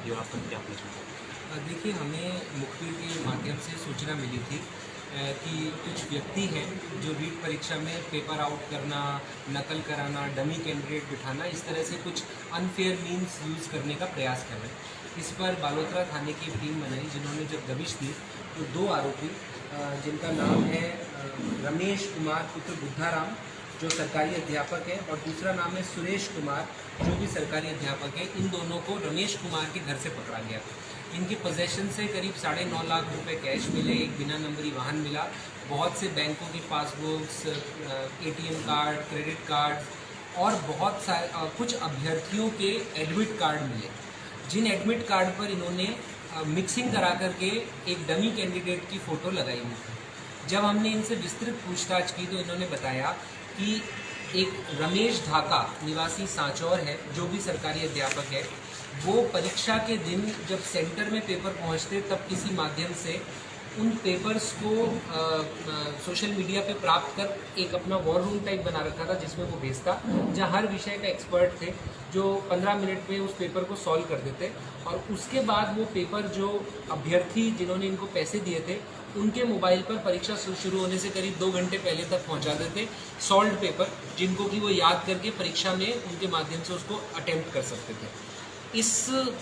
थी और आप तक क्या पहुँची? देखिए, हमें मुखबिर के माध्यम से सूचना मिली थी कि कुछ व्यक्ति हैं जो रीट परीक्षा में पेपर आउट करना, नकल कराना, डमी कैंडिडेट बिठाना, इस तरह से कुछ अनफेयर मीन्स यूज़ करने का प्रयास कर रहे हैं। इस पर बालोतरा थाने की टीम बनाई, जिन्होंने जब दबिश दी तो 2 आरोपी जिनका नाम है रमेश कुमार पुत्र बुद्धाराम, जो सरकारी अध्यापक है, और दूसरा नाम है सुरेश कुमार, जो भी सरकारी अध्यापक है। इन दोनों को रमेश कुमार के घर से पकड़ा गया। इनके पोजेशन से करीब 9.5 लाख रुपए कैश मिले, एक बिना नंबरी वाहन मिला, बहुत से बैंकों की passbooks, ATM card, credit card और बहुत सारे कुछ अभ्यर्थियों के एडमिट कार्ड मिले, जिन एडमिट कार्ड पर इन्होंने मिक्सिंग करा करके एक डमी कैंडिडेट की फ़ोटो लगाई हुई थी। जब हमने इनसे विस्तृत पूछताछ की तो इन्होंने बताया कि एक रमेश ढाका निवासी सांचौर है, जो भी सरकारी अध्यापक है, वो परीक्षा के दिन जब सेंटर में पेपर पहुंचते तब किसी माध्यम से उन पेपर्स को सोशल मीडिया पे प्राप्त कर एक अपना वॉर रूम टाइप बना रखा था, जिसमें वो भेजता, जहाँ हर विषय का एक्सपर्ट थे जो 15 मिनट में उस पेपर को सॉल्व कर देते, और उसके बाद वो पेपर जो अभ्यर्थी जिन्होंने इनको पैसे दिए थे उनके मोबाइल पर परीक्षा शुरू होने से करीब 2 घंटे पहले तक पहुंचा देते सॉल्व पेपर, जिनको कि वो याद करके परीक्षा में उनके माध्यम से उसको अटेम्प्ट कर सकते थे। इस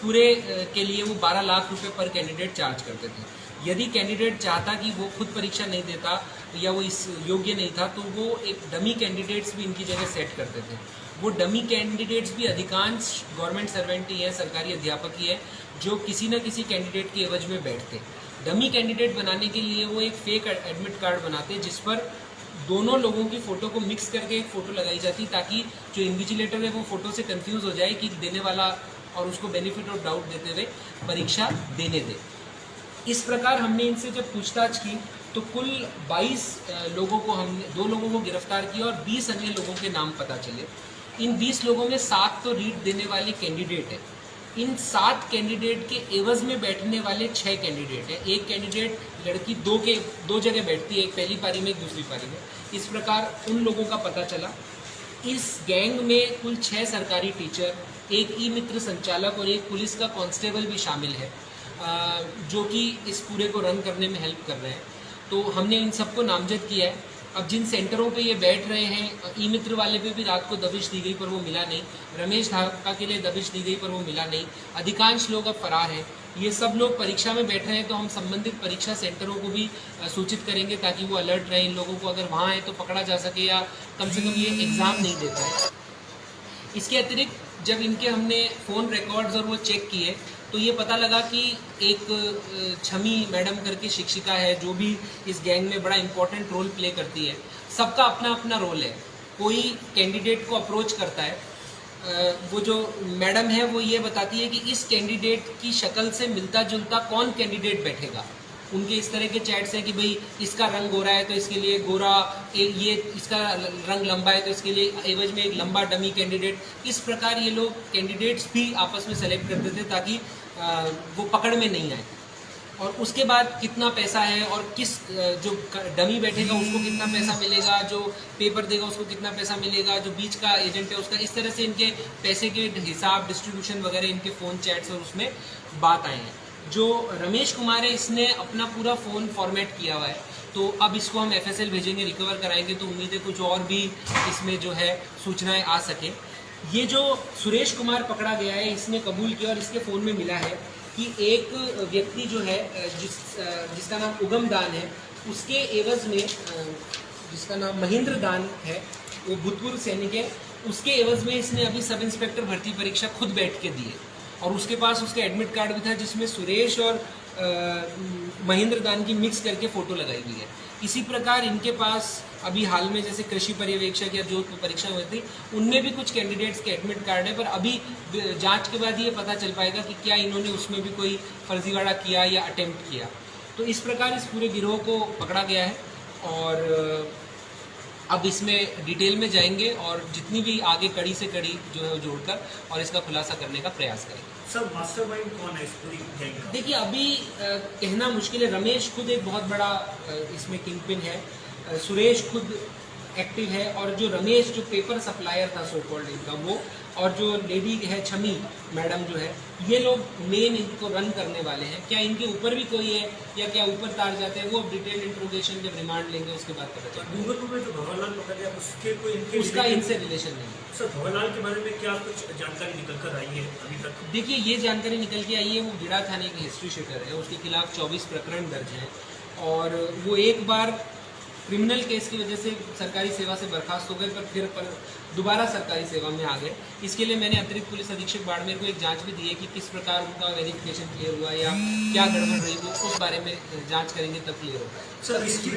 पूरे के लिए वो 12 लाख रुपए पर कैंडिडेट चार्ज करते थे। यदि कैंडिडेट चाहता कि वो खुद परीक्षा नहीं देता या वो इस योग्य नहीं था, तो वो एक डमी कैंडिडेट्स भी इनकी जगह सेट करते थे। वो डमी कैंडिडेट्स भी अधिकांश गवर्नमेंट सर्वेंट ही है, सरकारी अध्यापक ही है, जो किसी न किसी कैंडिडेट के एवज में बैठते। डमी कैंडिडेट बनाने के लिए वो एक फेक एडमिट कार्ड बनाते, जिस पर दोनों लोगों की फ़ोटो को मिक्स करके एक फ़ोटो लगाई जाती, ताकि जो इन्विजिलेटर है वो फ़ोटो से कंफ्यूज हो जाए कि देने वाला, और उसको बेनिफिट ऑफ डाउट देते हुए परीक्षा देने दे। इस प्रकार हमने इनसे जब पूछताछ की तो कुल 22 लोगों को, हमने 2 लोगों को गिरफ्तार किया और 20 अन्य लोगों के नाम पता चले। इन 20 लोगों में 7 तो रीट देने वाले कैंडिडेट हैं। इन 7 कैंडिडेट के एवज में बैठने वाले 6 कैंडिडेट हैं। एक कैंडिडेट लड़की 2 जगह बैठती है, एक पहली पारी में, एक दूसरी पारी में। इस प्रकार उन लोगों का पता चला। इस गैंग में कुल 6 सरकारी टीचर, एक ई मित्र संचालक और एक पुलिस का कांस्टेबल भी शामिल है, जो कि इस पूरे को रन करने में हेल्प कर रहे हैं। तो हमने इन सबको नामजद किया है। अब जिन सेंटरों पे ये बैठ रहे हैं, ई मित्र वाले पे भी रात को दबिश दी गई पर वो मिला नहीं, रमेश ढाका के लिए दबिश दी गई पर वो मिला नहीं, अधिकांश लोग अब फरार हैं। ये सब लोग परीक्षा में बैठ रहे हैं, तो हम संबंधित परीक्षा सेंटरों को भी सूचित करेंगे ताकि वो अलर्ट रहें। इन लोगों को अगर वहाँ है तो पकड़ा जा सके, या कम से कम ये एग्ज़ाम नहीं देता है। इसके अतिरिक्त जब इनके हमने फ़ोन रिकॉर्ड्स और वो चेक किए तो ये पता लगा कि एक छमी मैडम करके शिक्षिका है, जो भी इस गैंग में बड़ा इम्पोर्टेंट रोल प्ले करती है। सबका अपना अपना रोल है। कोई कैंडिडेट को अप्रोच करता है, वो जो मैडम है वो ये बताती है कि इस कैंडिडेट की शक्ल से मिलता जुलता कौन कैंडिडेट बैठेगा। उनके इस तरह के चैट्स हैं कि भाई इसका रंग गोरा है तो इसके लिए गोरा, ये इसका रंग लंबा है तो इसके लिए एवज में एक लंबा डमी कैंडिडेट। इस प्रकार ये लोग कैंडिडेट्स भी आपस में सेलेक्ट करते थे ताकि वो पकड़ में नहीं आए। और उसके बाद कितना पैसा है और किस जो डमी बैठेगा उसको कितना पैसा मिलेगा, जो पेपर देगा उसको कितना पैसा मिलेगा, जो बीच का एजेंट है उसका, इस तरह से इनके पैसे के हिसाब, डिस्ट्रीब्यूशन वगैरह इनके फ़ोन चैट्स और उसमें बात आए हैं। जो रमेश कुमार है, इसने अपना पूरा फ़ोन फॉर्मेट किया हुआ है, तो अब इसको हम FSL भेजेंगे, रिकवर कराएंगे, तो उम्मीद है कुछ और भी इसमें जो है सूचनाएं आ सके। ये जो सुरेश कुमार पकड़ा गया है, इसने कबूल किया और इसके फ़ोन में मिला है कि एक व्यक्ति जो है जिसका नाम उगम दान है, उसके एवज़ में, जिसका नाम महेंद्र दान है, वो भूतपूर्व सैनिक है, उसके एवज़ में इसने अभी सब इंस्पेक्टर भर्ती परीक्षा खुद बैठ के दी है। और उसके पास उसका एडमिट कार्ड भी था, जिसमें सुरेश और महेंद्र दान की मिक्स करके फ़ोटो लगाई हुई है। इसी प्रकार इनके पास अभी हाल में जैसे कृषि पर्यवेक्षक या जो परीक्षा हुई थी, उनमें भी कुछ कैंडिडेट्स के एडमिट कार्ड है, पर अभी जांच के बाद ये पता चल पाएगा कि क्या इन्होंने उसमें भी कोई फर्जीवाड़ा किया या अटेम्प्ट किया। तो इस प्रकार इस पूरे गिरोह को पकड़ा गया है और अब इसमें डिटेल में जाएंगे और जितनी भी आगे कड़ी से कड़ी जो है जोड़कर और इसका खुलासा करने का प्रयास करेंगे। सर, मास्टरमाइंड कौन है इस पूरी गैंग का? देखिए, अभी कहना मुश्किल है। रमेश खुद एक बहुत बड़ा इसमें किंग पिन है, सुरेश खुद एक्टिव है, और जो रमेश जो पेपर सप्लायर था सो कॉल्ड इनका, वो और जो लेडी है छमी मैडम जो है, ये लोग मेन इनको रन करने वाले हैं। क्या इनके ऊपर भी कोई है या क्या ऊपर तार जाते हैं, वो डिटेल इंट्रोगेशन जब रिमांड लेंगे उसके बाद पता चलेगा। डूंगरपुर में जो भंवरलाल पकड़ा गया उसके कोई इनके उसका इनसे रिलेशन नहीं है। सर भंवरलाल के बारे में क्या कुछ जानकारी निकल कर आई है अभी तक? देखिए, ये जानकारी निकल के आई है, वो गिरा थाने की हिस्ट्री शीटर है, उसके खिलाफ 24 प्रकरण दर्ज हैं और वो एक बार क्रिमिनल केस की वजह से सरकारी सेवा से बर्खास्त हो गए, पर दोबारा सरकारी सेवा में आ गए। इसके लिए मैंने अतिरिक्त पुलिस अधीक्षक बाड़मेर को एक जांच भी दी है कि किस प्रकार उनका वेरिफिकेशन क्लियर हुआ या क्या गड़बड़ रही, वो उस बारे में जांच करेंगे तब क्लियर होगा। सर इसकी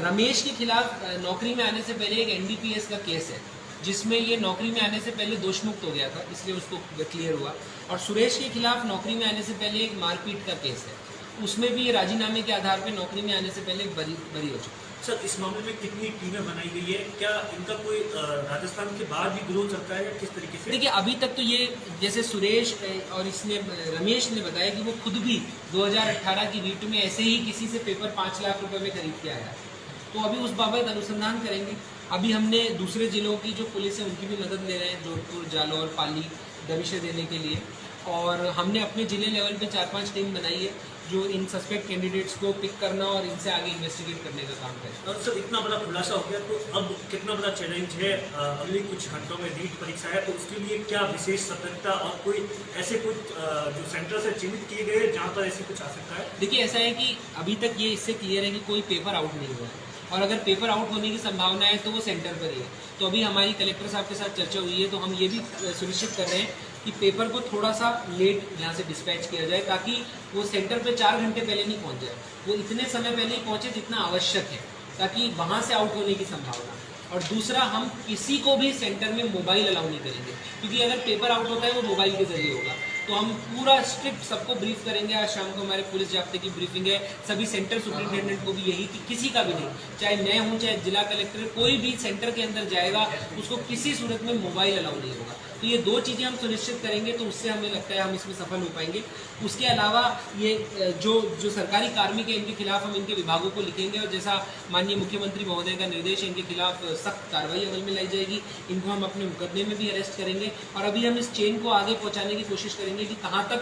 रमेश के खिलाफ नौकरी में आने से पहले एक NDPS का केस है, जिसमें ये नौकरी में आने से पहले दोषमुक्त हो गया था, इसलिए उसको क्लियर हुआ। और सुरेश के खिलाफ नौकरी में आने से पहले एक मारपीट का केस है, उसमें भी ये राजीनामे के आधार पर नौकरी में आने से पहले बरी हो चुका। सर इस मामले में कितनी टीमें बनाई गई है? क्या इनका कोई राजस्थान के बाहर भी विरोध चलता है या किस तरीके से? देखिए, अभी तक तो ये जैसे सुरेश और इसने रमेश ने बताया कि वो खुद भी 2018 की रीट में ऐसे ही किसी से पेपर 5 लाख रुपए में खरीद के आया, तो अभी उस बाबत अनुसंधान करेंगे। अभी हमने दूसरे जिलों की जो पुलिस है उनकी भी मदद ले रहे हैं, जोधपुर, जालौर, पाली, दबिशें देने के लिए, और हमने अपने ज़िले लेवल पे 4-5 टीम बनाई है जो इन सस्पेक्ट कैंडिडेट्स को पिक करना और इनसे आगे इन्वेस्टिगेट करने का काम करें। और सर इतना बड़ा खुलासा हो गया तो अब कितना बड़ा चैलेंज है? अगले कुछ घंटों में रीट परीक्षा है, तो उसके लिए क्या विशेष सतर्कता और कोई ऐसे कुछ जो सेंटर से चिन्हित किए गए जहाँ पर ऐसी कुछ आ सकता है? देखिए, ऐसा है कि अभी तक ये इससे क्लियर है कि कोई पेपर आउट नहीं हुआ है, और अगर पेपर आउट होने की संभावना है तो वो सेंटर पर ही है। तो अभी हमारी कलेक्टर साहब के साथ चर्चा हुई है, तो हम ये भी सुनिश्चित कर रहे हैं कि पेपर को थोड़ा सा लेट यहाँ से डिस्पैच किया जाए, ताकि वो सेंटर पे 4 घंटे पहले नहीं पहुँच जाए, वो इतने समय पहले ही पहुँचे जितना आवश्यक है, ताकि वहाँ से आउट होने की संभावना। और दूसरा, हम किसी को भी सेंटर में मोबाइल अलाउ नहीं करेंगे, क्योंकि अगर पेपर आउट होता है वो मोबाइल के जरिए होगा। तो हम पूरा स्ट्रिक्ट सबको ब्रीफ करेंगे। आज शाम को हमारे पुलिस जाब्ते की ब्रीफिंग है, सभी सेंटर सुपरिटेंडेंट को भी यही कि किसी का भी नहीं, चाहे मैं हूँ चाहे जिला कलेक्टर, कोई भी सेंटर के अंदर जाएगा उसको किसी सूरत में मोबाइल अलाउ नहीं होगा। तो ये 2 चीज़ें हम सुनिश्चित करेंगे, तो उससे हमें लगता है हम इसमें सफल हो पाएंगे। उसके अलावा ये जो सरकारी कार्मिक है, इनके खिलाफ हम इनके विभागों को लिखेंगे, और जैसा माननीय मुख्यमंत्री महोदय का निर्देश है, इनके खिलाफ सख्त कार्रवाई अमल में लाई जाएगी। इनको हम अपने मुकदमे में भी अरेस्ट करेंगे, और अभी हम इस चेन को आगे पहुँचाने की कोशिश करेंगे कि कहाँ तक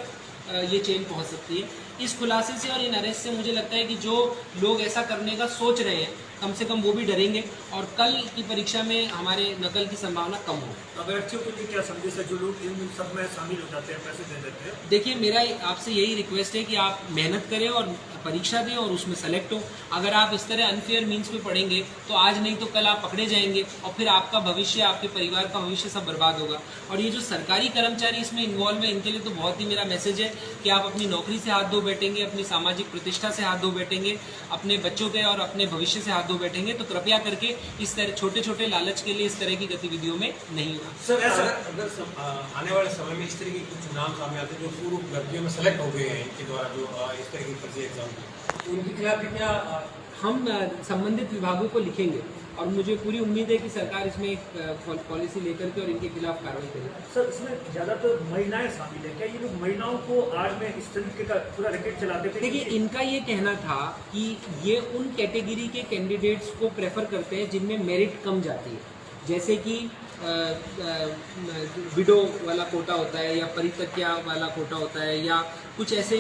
ये चेन पहुँच सकती है। इस खुलासे से और इन अरेस्ट से मुझे लगता है कि जो लोग ऐसा करने का सोच रहे हैं, कम से कम वो भी डरेंगे, और कल की परीक्षा में हमारे नकल की संभावना कम हो। अभ्यर्थियों के लिए क्या संदेश है जो लोग इन सब में शामिल हो जाते हैं, पैसे दे देते हैं? देखिए, मेरा आपसे यही रिक्वेस्ट है कि आप मेहनत करें और परीक्षा दें और उसमें सेलेक्ट हो। अगर आप इस तरह अनफेयर मीन्स पे पढ़ेंगे तो आज नहीं तो कल आप पकड़े जाएंगे, और फिर आपका भविष्य, आपके परिवार का भविष्य सब बर्बाद होगा। और ये जो सरकारी कर्मचारी इसमें इन्वॉल्व है, इनके लिए तो बहुत ही मेरा मैसेज है कि आप अपनी नौकरी से हाथ धो बैठेंगे, अपनी सामाजिक प्रतिष्ठा से हाथ धो बैठेंगे, अपने बच्चों के और अपने भविष्य से हाथ धो बैठेंगे, तो कृपया करके इस तरह छोटे छोटे लालच के लिए इस तरह की गतिविधियों में नहीं होगा। सर अगर आने वाले समय में इस तरह के कुछ नाम सामने आते हैं जो पूर्व भर्तियों में सेलेक्ट हो गए हैं इनके द्वारा, जो इस तरह की फर्जी एग्जाम, तो उनके खिलाफ भी क्या हम संबंधित विभागों को लिखेंगे, और मुझे पूरी उम्मीद है कि सरकार इसमें एक पॉलिसी लेकर के और इनके खिलाफ कार्रवाई करेगी। सर इसमें ज़्यादातर महिलाएं शामिल है, क्या ये लोग महिलाओं को आज में इस तरीके का पूरा रैकेट चलाते थे? देखिए, इनका ये कहना था कि ये उन कैटेगरी के कैंडिडेट्स को प्रेफर करते हैं जिनमें मेरिट कम जाती है, जैसे कि विडो वाला कोटा होता है, या परित्यक्या वाला कोटा होता है, या कुछ ऐसे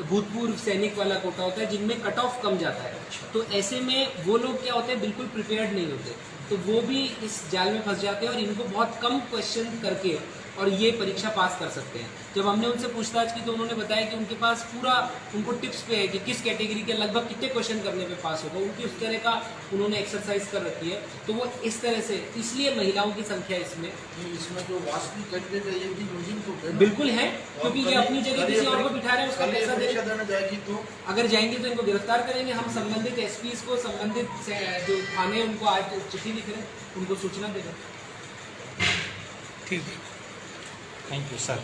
भूतपूर्व सैनिक वाला कोटा होता है जिनमें कट ऑफ कम जाता है। तो ऐसे में वो लोग क्या होते हैं, बिल्कुल प्रिपेयर्ड नहीं होते, तो वो भी इस जाल में फंस जाते हैं, और इनको बहुत कम क्वेश्चन करके और ये परीक्षा पास कर सकते हैं। जब हमने उनसे पूछताछ की तो उन्होंने बताया कि उनके पास पूरा उनको टिप्स पे है कि किस कैटेगरी के लगभग कितने क्वेश्चन करने पे पास होगा, उनकी उस तरह का उन्होंने एक्सरसाइज कर रखी है। तो वो इस तरह से, इसलिए महिलाओं की संख्या इसमें जो वास्तविक कैंडिडेट है ये भी यूजिंग तो बिल्कुल है, क्योंकि ये अपनी जगह किसी और को बिठा रहे हैं, उसका पैसा देने जाएगी तो अगर जाएंगे तो इनको गिरफ्तार करेंगे। हम संबंधित एसपीज को, संबंधित जो थाने हैं उनको आज चिट्ठी लिख रहे हैं, उनको सूचना दे रहे हैं। ठीक है, थैंक यू सर।